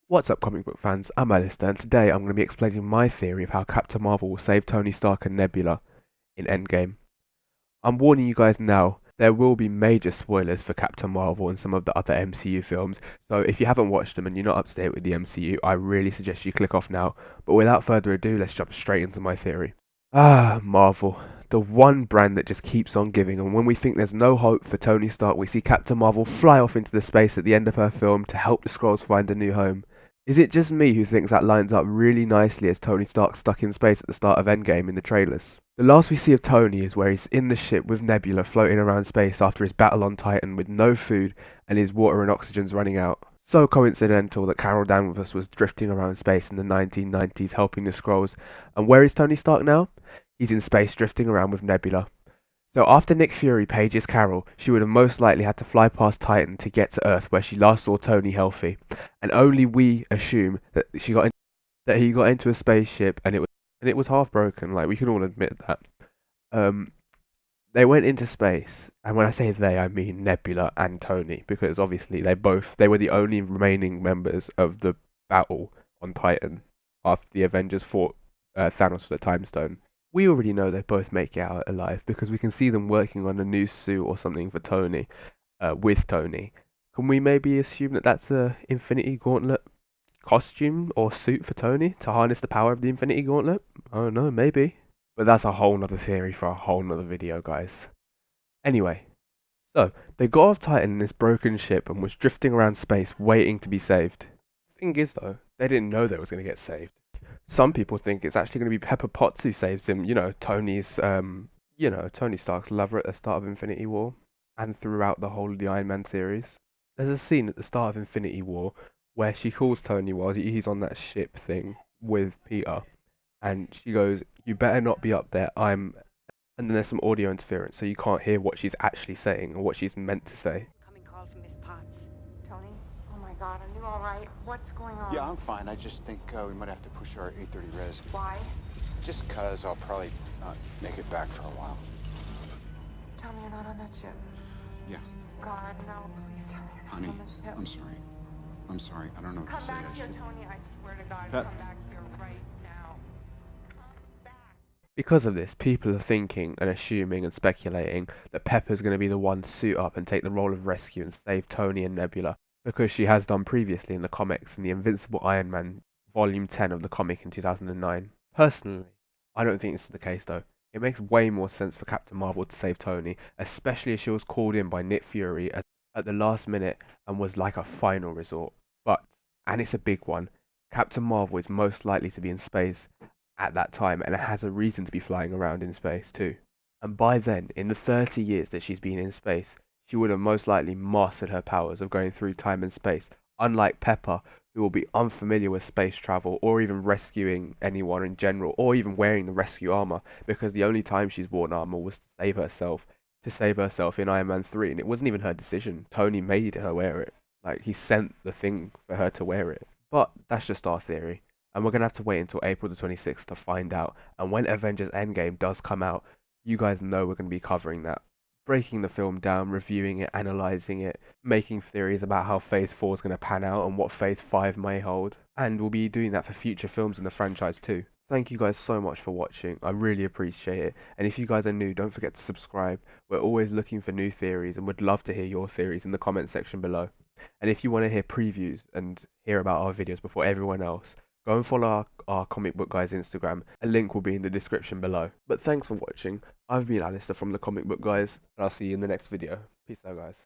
What's up, comic book fans? I'm Alistair, and today I'm going to be explaining my theory of how Captain Marvel will save Tony Stark and Nebula in Endgame. I'm warning you guys now, there will be major spoilers for Captain Marvel and some of the other MCU films, so if you haven't watched them and you're not up to date with the MCU, I really suggest you click off now. But without further ado, let's jump straight into my theory. Marvel. The one brand that just keeps on giving, and when we think there's no hope for Tony Stark, we see Captain Marvel fly off into the space at the end of her film to help the Skrulls find a new home. Is it just me who thinks that lines up really nicely as Tony Stark stuck in space at the start of Endgame in the trailers? The last we see of Tony is where he's in the ship with Nebula floating around space after his battle on Titan with no food and his water and oxygen's running out. So coincidental that Carol Danvers was drifting around space in the 1990s helping the Skrulls. And where is Tony Stark now? He's in space drifting around with Nebula. So after Nick Fury pages Carol, she would have most likely had to fly past Titan to get to Earth where she last saw Tony healthy. And only we assume that he got into a spaceship and it was half broken, like we can all admit that. Um they went into space, and when I say they, I mean Nebula and Tony, because obviously they were the only remaining members of the battle on Titan after the Avengers fought Thanos with the Time Stone. We already know they both make it out alive because we can see them working on a new suit or something for Tony, with Tony. Can we maybe assume that that's a Infinity Gauntlet costume or suit for Tony to harness the power of the Infinity Gauntlet? I don't know, maybe. But that's a whole nother theory for a whole nother video, guys. Anyway, so they got off Titan in this broken ship and was drifting around space waiting to be saved. Thing is though, they didn't know they was going to get saved. Some people think it's actually going to be Pepper Potts who saves him, Tony Stark's lover at the start of Infinity War and throughout the whole of the Iron Man series. There's a scene at the start of Infinity War where she calls Tony while he's on that ship thing with Peter, and she goes, "You better not be up there. I'm." And then there's some audio interference, so you can't hear what she's actually saying or what she's meant to say. Coming call from Miss Potts. Tony? Oh my god, are you alright? What's going on? Yeah, I'm fine. I just think we might have to push our 8:30 res. Why? Just cause I'll probably not make it back for a while. Tell me you're not on that ship. Yeah. God, no, please tell me you're not Honey, on the ship. I'm sorry. I'm sorry. I don't know what to Come say. back I here, should... Tony. I swear to God, Pep. come back here right now. Come back. Because of this, people are thinking and assuming and speculating that Pepper's going to be the one to suit up and take the role of rescue and save Tony and Nebula, because she has done previously in the comics in the Invincible Iron Man Volume 10 of the comic in 2009. Personally, I don't think this is the case though. It makes way more sense for Captain Marvel to save Tony, especially as she was called in by Nick Fury at the last minute and was like a final resort. But, and it's a big one, Captain Marvel is most likely to be in space at that time and it has a reason to be flying around in space too. And by then, in the 30 years that she's been in space, she would have most likely mastered her powers of going through time and space, unlike Pepper, who will be unfamiliar with space travel or even rescuing anyone in general, or even wearing the rescue armor, because the only time she's worn armor was to save herself in Iron Man 3, and it wasn't even her decision. Tony made her wear it. Like, he sent the thing for her to wear it. But that's just our theory, and we're going to have to wait until April the 26th to find out. And when Avengers Endgame does come out, you guys know we're going to be covering that. Breaking the film down, reviewing it, analysing it, making theories about how Phase 4 is going to pan out and what Phase 5 may hold. And we'll be doing that for future films in the franchise too. Thank you guys so much for watching, I really appreciate it. And if you guys are new, don't forget to subscribe. We're always looking for new theories and would love to hear your theories in the comment section below. And if you want to hear previews and hear about our videos before everyone else, go and follow our Comic Book Guys Instagram. A link will be in the description below. But thanks for watching. I've been Alistair from the Comic Book Guys, and I'll see you in the next video. Peace out, guys.